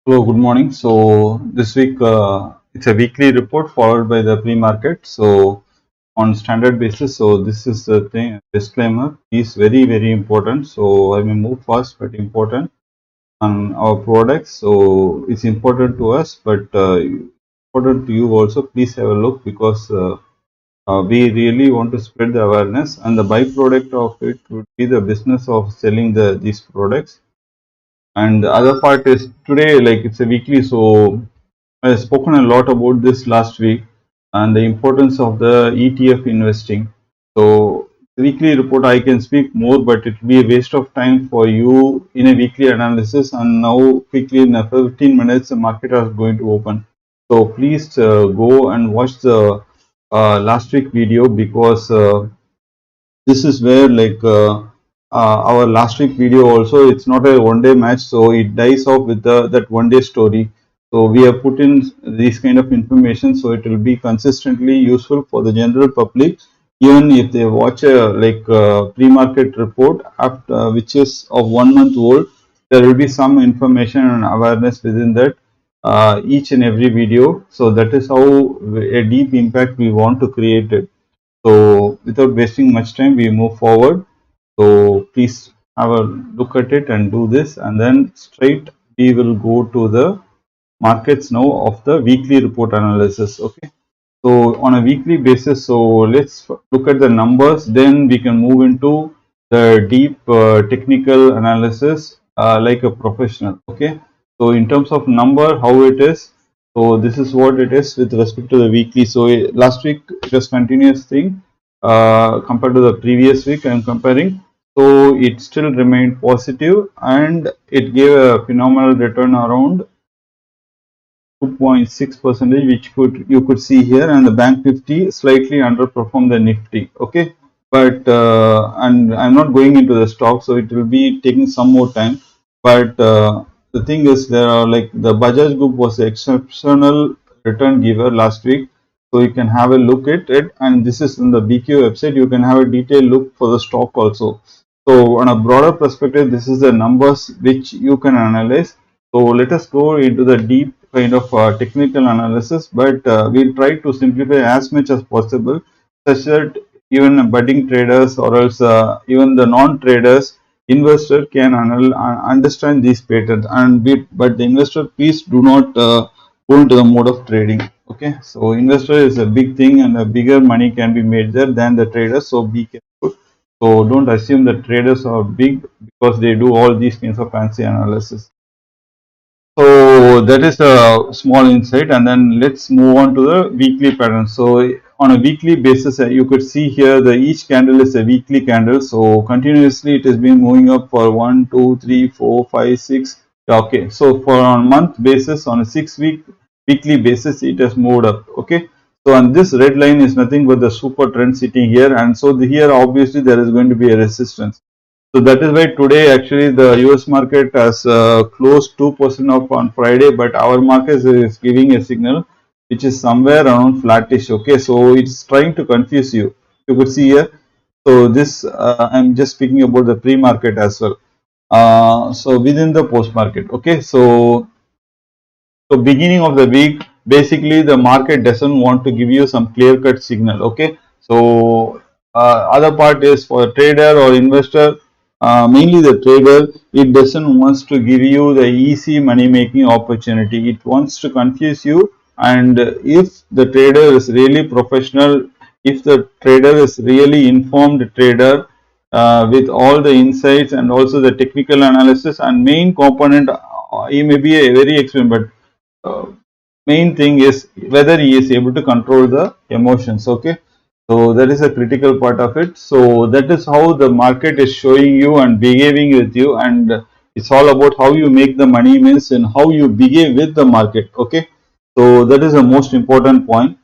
Hello, good morning. So this week it's a weekly report followed by the pre-market. So on standard basis. So this is the thing. Disclaimer is very important. So I may move fast, but important on our products. So it's important to us, but important to you also. Please have a look because we really want to spread the awareness, and the byproduct of it would be the business of selling these products. And the other part is today, like it's a weekly, so I've spoken a lot about this last week and the importance of the ETF investing. So, weekly report I can speak more, but it will be a waste of time for you in a weekly analysis. And now, quickly in 15 minutes, the market is going to open. So, please go and watch the last week video because this is where our last week video also, it's not a one day match, so it dies off with that one day story. So we have put in these kind of information, so it will be consistently useful for the general public, even if they watch a pre-market report after which is of 1 month old. There will be some information and awareness within that each and every video. So that is how a deep impact we want to create it. So without wasting much time, we move forward. So please have a look at it and do this, and then straight we will go to the markets now of the weekly report analysis. Okay. So on a weekly basis, so let's look at the numbers. Then we can move into the deep technical analysis like a professional. Okay. So in terms of number, how it is. So this is what it is with respect to the weekly. So last week it was continuous thing compared to the previous week. I am comparing. So it still remained positive and it gave a phenomenal return around 2.6%, which you could see here, and the bank Nifty slightly underperformed the Nifty. Okay, but and I'm not going into the stock, so it will be taking some more time. But the thing is, there are like the Bajaj Group was the exceptional return giver last week, so you can have a look at it. And this is in the BQ website. You can have a detailed look for the stock also. So on a broader perspective, this is the numbers which you can analyze. So let us go into the deep kind of technical analysis, but we'll try to simplify as much as possible, such that even budding traders or else even the non-traders, investor can understand these patterns. But the investor, please do not go into the mode of trading. Okay, so investor is a big thing, and a bigger money can be made there than the traders. So be careful. So don't assume that traders are big because they do all these kinds of fancy analysis. So that is a small insight, and then let's move on to the weekly pattern. So on a weekly basis, you could see here the each candle is a weekly candle. So continuously it has been moving up for 1, 2, 3, 4, 5, 6. Okay, so for on month basis, on a 6-week weekly basis, it has moved up. Okay, so on this red line is nothing but the super trend sitting here, and so here obviously there is going to be a resistance. So that is why today actually the US market has closed 2% up on Friday, but our market is giving a signal which is somewhere around flattish. Okay, so it's trying to confuse you. You could see here. So this I'm just speaking about the pre-market as well. So within the post-market. Okay, so beginning of the week, basically the market doesn't want to give you some clear-cut signal. Okay, so other part is for a trader or investor, mainly the trader, it doesn't wants to give you the easy money making opportunity. It wants to confuse you, and if the trader is really professional, if the trader is really informed trader with all the insights and also the technical analysis and main component, he may be a very experienced, but main thing is whether he is able to control the emotions. Okay, so that is a critical part of it. So that is how the market is showing you and behaving with you, and it's all about how you make the money means and how you behave with the market. Okay, so that is the most important point.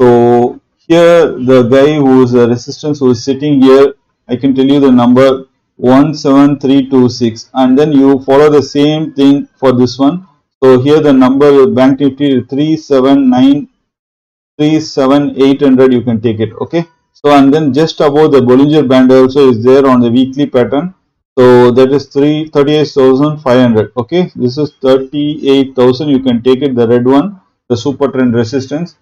So here the guy who is a resistance who is sitting here, I can tell you the number 17326, and then you follow the same thing for this one. So here the number bank nifty 37800, you can take it. Okay, so and then just above the Bollinger Band also is there on the weekly pattern. So that is 38,500. Okay, this is 38,000. You can take it, the red one, the super trend resistance.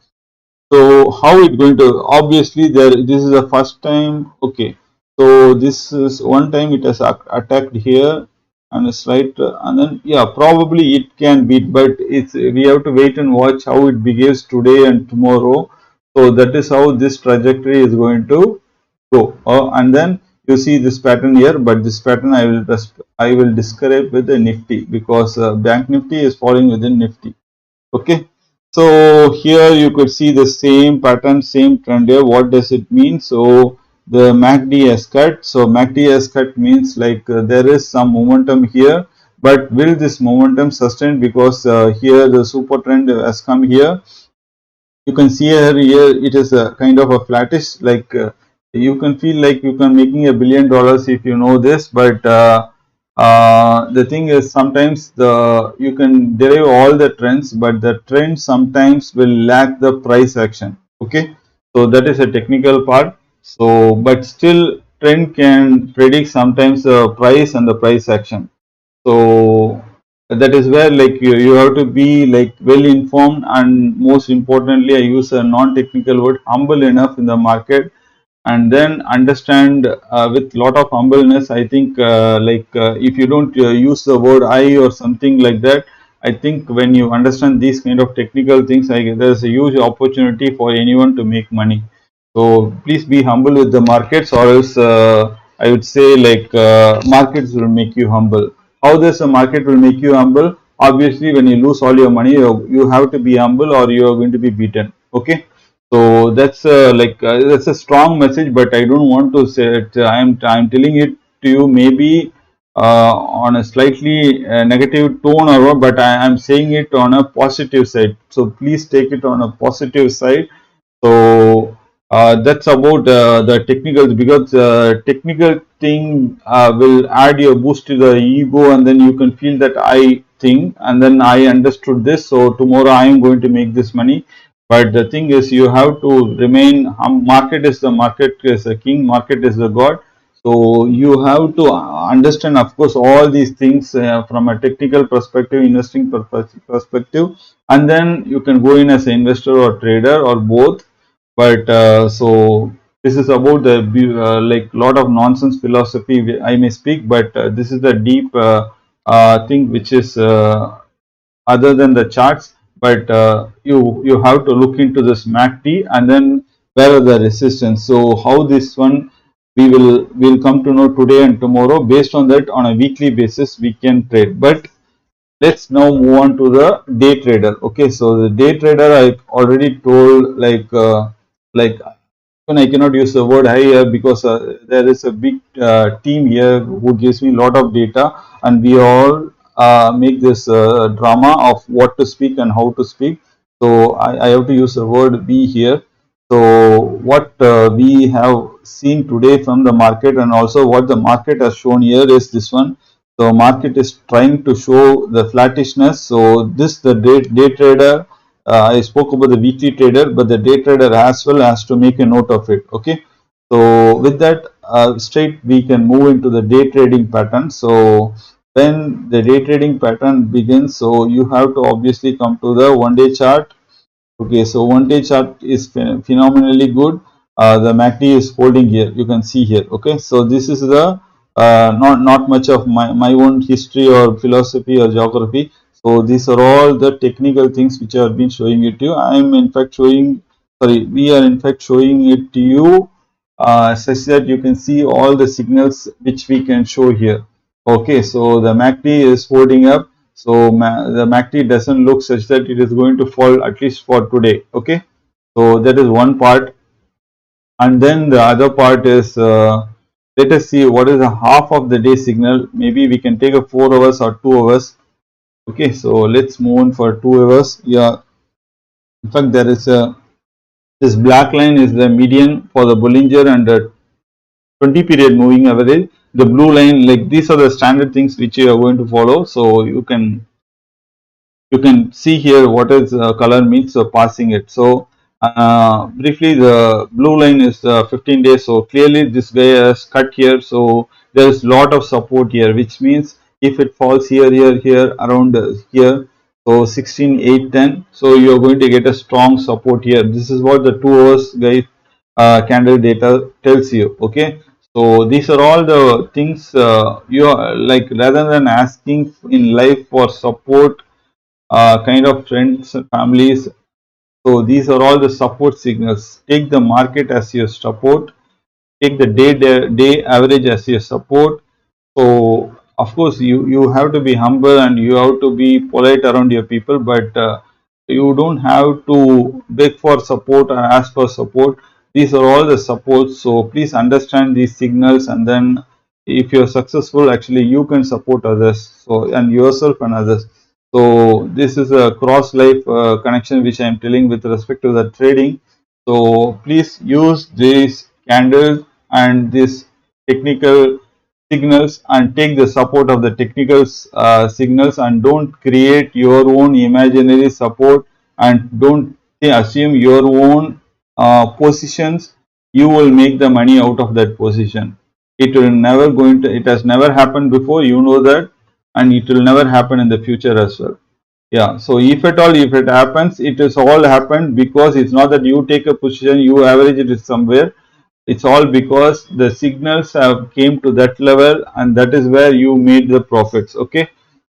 So how it going to, obviously there, this is the first time. Okay, so this is one time it has attacked here and it's right, and then yeah, probably it can beat, but it's, we have to wait and watch how it behaves today and tomorrow. So that is how this trajectory is going to go. And then you see this pattern here, but this pattern I will describe with the Nifty, because Bank Nifty is falling within Nifty. Okay, so here you could see the same pattern, same trend here. What does it mean? So the MACD has cut. So MACD has cut means like there is some momentum here, but will this momentum sustain? Because here the super trend has come here. You can see here it is a kind of a flattish, like you can feel like you can making $1 billion if you know this, but the thing is sometimes you can derive all the trends, but the trend sometimes will lack the price action. Okay, so that is a technical part. So but still trend can predict sometimes the price and the price action. So that is where like you have to be like well informed, and most importantly I use a non-technical word, humble enough in the market, and then understand with lot of humbleness. I think if you don't use the word I or something like that, I think when you understand these kind of technical things, there's a huge opportunity for anyone to make money. So please be humble with the markets, or else I would say like markets will make you humble. How does a market will make you humble? Obviously, when you lose all your money, you have to be humble, or you are going to be beaten. Okay, so that's that's a strong message, but I don't want to say it. I'm telling it to you maybe on a slightly negative tone or what, but I am saying it on a positive side. So please take it on a positive side. So that's about the technicals, because technical thing will add your boost to the ego, and then you can feel that I think, and then I understood this, so tomorrow I am going to make this money. But the thing is, you have to remain. Market is the market is a king. Market is the god. So you have to understand, of course, all these things from a technical perspective, investing perspective, and then you can go in as an investor or trader or both. But so this is about the like lot of nonsense philosophy I may speak, but this is the deep thing which is other than the charts. But you have to look into this MACD, and then where are the resistance. So how this one we will come to know today and tomorrow. Based on that, on a weekly basis we can trade. But let's now move on to the day trader. Okay, so the day trader I already told, like even I cannot use the word high here, because there is a big team here who gives me a lot of data, and we all make this drama of what to speak and how to speak. So I have to use the word we here. So what we have seen today from the market, and also what the market has shown here, is this one. So market is trying to show the flattishness. So this the day trader. I spoke about the weekly trader, but the day trader as well has to make a note of it. Okay. So with that, straight we can move into the day trading pattern. So when the day trading pattern begins, so you have to obviously come to the 1-day chart. Okay, so 1-day chart is phenomenally good. The MACD is holding here. You can see here. Okay, so this is the not much of my own history or philosophy or geography. So these are all the technical things which I have been showing it to you. I am in fact showing. Sorry, we are in fact showing it to you such that you can see all the signals which we can show here. Okay, so the MACD is holding up. So the MACD doesn't look such that it is going to fall, at least for today. Okay, so that is one part. And then the other part is let us see what is the half of the day signal. Maybe we can take a 4 hours or 2 hours. Okay, so let's move on for 2 hours. Yeah, in fact there is a, this black line is the median for the Bollinger and the 20 period moving average. The blue line, like these are the standard things which you are going to follow. So you can see here what is color means. So passing it. So Briefly, the blue line is 15 days. So clearly this guy has cut here. So there is lot of support here, which means if it falls here, here, around here, so 16, 8, 10. So you are going to get a strong support here. This is what the 2 hours guys candle data tells you. Okay. So these are all the things you are like, rather than asking in life for support, kind of friends, families. So these are all the support signals. Take the market as your support. Take the day average as your support. So of course you have to be humble and you have to be polite around your people, but you don't have to beg for support or ask for support. These are all the supports. So please understand these signals, and then if you're successful, actually you can support others. So and yourself and others. So this is a cross life connection which I am telling with respect to the trading. So please use these candles and this technical signals and take the support of the technical signals, and don't create your own imaginary support, and don't assume your own positions. You will make the money out of that position. It will never going to, it has never happened before, you know that, and it will never happen in the future as well. Yeah, so if at all, if it happens, it is all happened because it's not that you take a position, you average it somewhere. It's all because the signals have came to that level, and that is where you made the profits. Okay,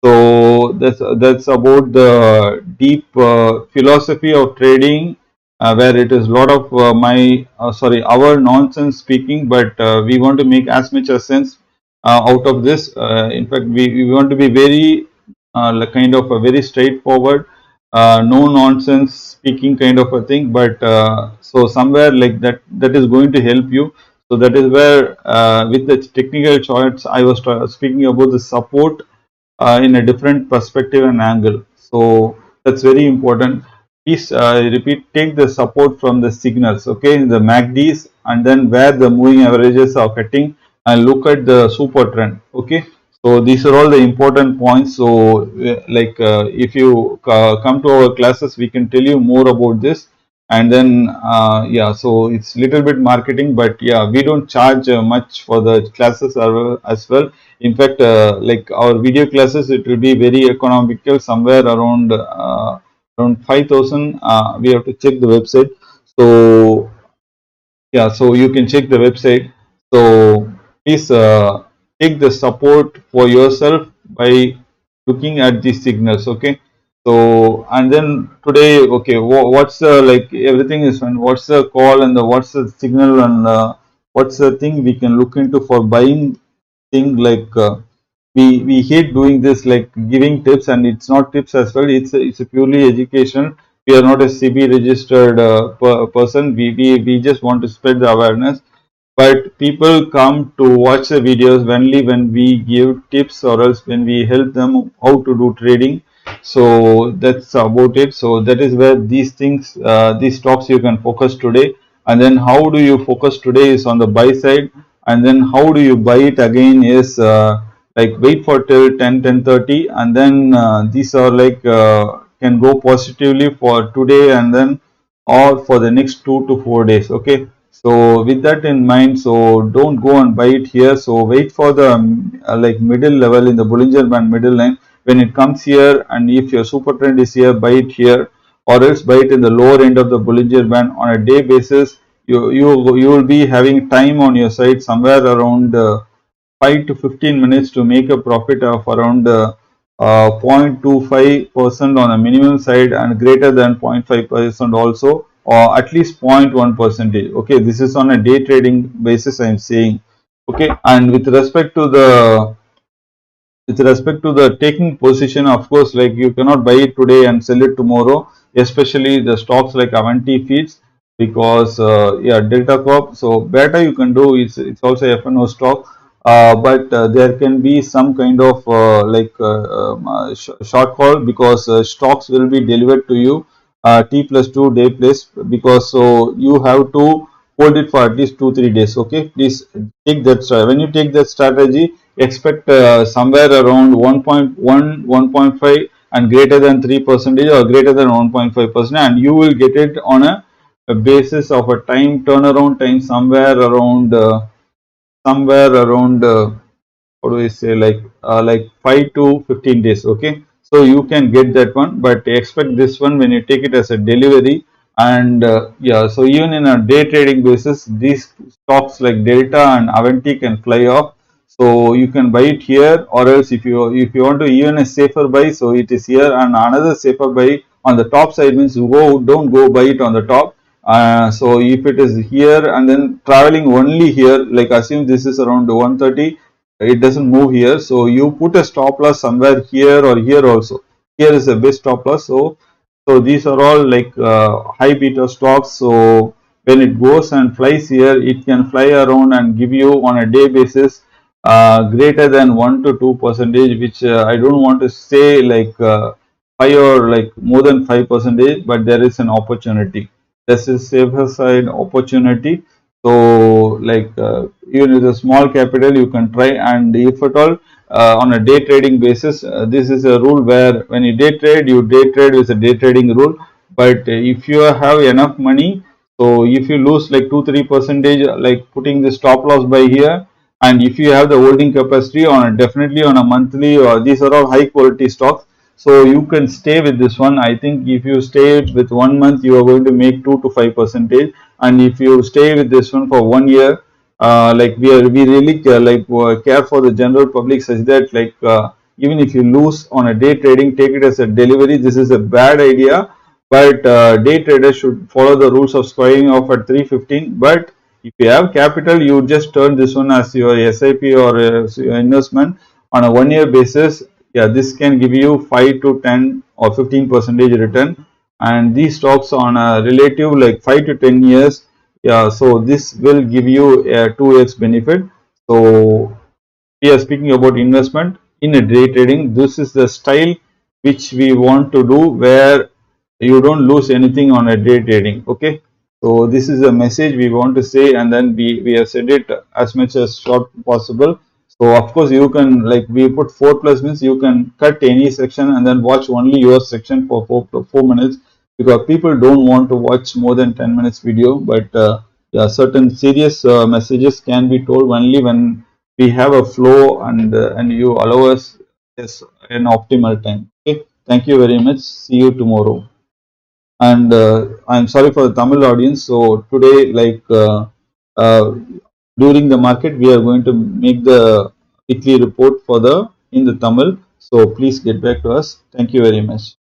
so that's about the deep philosophy of trading, where it is a lot of my sorry, our nonsense speaking, but we want to make as much as sense out of this. In fact, we want to be very like kind of a very straightforward, no nonsense speaking kind of a thing, but so somewhere like that, that is going to help you. So that is where with the technical charts I was speaking about the support in a different perspective and angle. So that's very important. Please repeat, take the support from the signals, okay, the MACDs, and then where the moving averages are cutting, and look at the super trend. Okay, so these are all the important points. So like if you come to our classes, we can tell you more about this. And then yeah, so it's little bit marketing, but yeah, we don't charge much for the classes as well. In fact, like our video classes, it will be very economical, somewhere around 5,000. We have to check the website. So yeah, so you can check the website. So please take the support for yourself by looking at these signals. Okay. So and then today, okay, what's the, like everything is fine. What's the call and the what's the signal, and what's the thing we can look into for buying thing, like we hate doing this, like giving tips, and it's not tips as well, it's a purely education. We are not a CB registered person. We just want to spread the awareness, but people come to watch the videos only when we give tips, or else when we help them how to do trading. So that's about it. So that is where these things, these stocks you can focus today. And then how do you focus today is on the buy side, and then how do you buy it again is like wait for till 10:30, and then these are like can go positively for today, and then or for the next 2 to 4 days. Okay, so with that in mind, so don't go and buy it here. So wait for the like middle level in the Bollinger Band middle line. When it comes here, and if your super trend is here, buy it here, or else buy it in the lower end of the Bollinger Band on a day basis. You will be having time on your side, somewhere around 5 to 15 minutes to make a profit of around 0.25% on a minimum side, and greater than 0.5% also, or at least 0.1 percentage. Okay, this is on a day trading basis I am saying. Okay, and with respect to the taking position, of course, like you cannot buy it today and sell it tomorrow, especially the stocks like Avanti Feeds, because yeah, Delta Corp. So better you can do is, it's also FNO stock, but there can be some kind of shortfall, because stocks will be delivered to you T+2 day place, because so you have to hold it for at least 2-3 days. Okay, please take that. When you take that strategy, expect somewhere around 1.1, 1.5, and greater than 3% or greater than 1.5%, and you will get it on a a basis of a time turnaround time somewhere around how do I say, like 5 to 15 days. Okay, so you can get that one, but expect this one when you take it as a delivery. And yeah, so even in a day trading basis, these stocks like Delta and Avanti can fly off. So you can buy it here, or else if you want to even a safer buy, so it is here. And another safer buy on the top side means you don't go buy it on the top. So if it is here and then traveling only here, like assume this is around 130, it doesn't move here, so you put a stop loss somewhere here or here also. Here is the best stop loss. So these are all like high beta stocks. So when it goes and flies here, it can fly around and give you on a day basis greater than 1 to 2 percentage, which I don't want to say like 5 or like more than 5 percentage, but there is an opportunity. This is safer side opportunity. So like even with a small capital you can try. And if at all on a day trading basis, this is a rule where when you day trade with a day trading rule. But if you have enough money, so if you lose like 2-3 percentage, like putting the stop loss by here, and if you have the holding capacity on a, definitely on a monthly, or these are all high quality stocks, so you can stay with this one. I think if you stay with 1 month, you are going to make 2 to 5 percentage. And if you stay with this one for 1 year, we really care for the general public, such that like even if you lose on a day trading, take it as a delivery. This is a bad idea, but day traders should follow the rules of squaring off at 315. But if you have capital, you just turn this one as your SIP or your investment on a 1 year basis. Yeah, this can give you 5 to 10 or 15 percentage return. And these stocks on a relative like 5 to 10 years, yeah, so this will give you a 2x benefit. So we are speaking about investment in a day trading. This is the style which we want to do, where you don't lose anything on a day trading. Okay, so this is a message we want to say, and then we have said it as much as short possible. So of course you can, like we put 4 plus means you can cut any section and then watch only your section for 4 minutes, because people don't want to watch more than 10 minutes video. But yeah, certain serious messages can be told only when we have a flow, and you allow us yes, an optimal time. Okay, thank you very much. See you tomorrow. And I'm sorry for the Tamil audience. So today, uh, during the market, we are going to make the weekly report for the in the Tamil. So please get back to us. Thank you very much.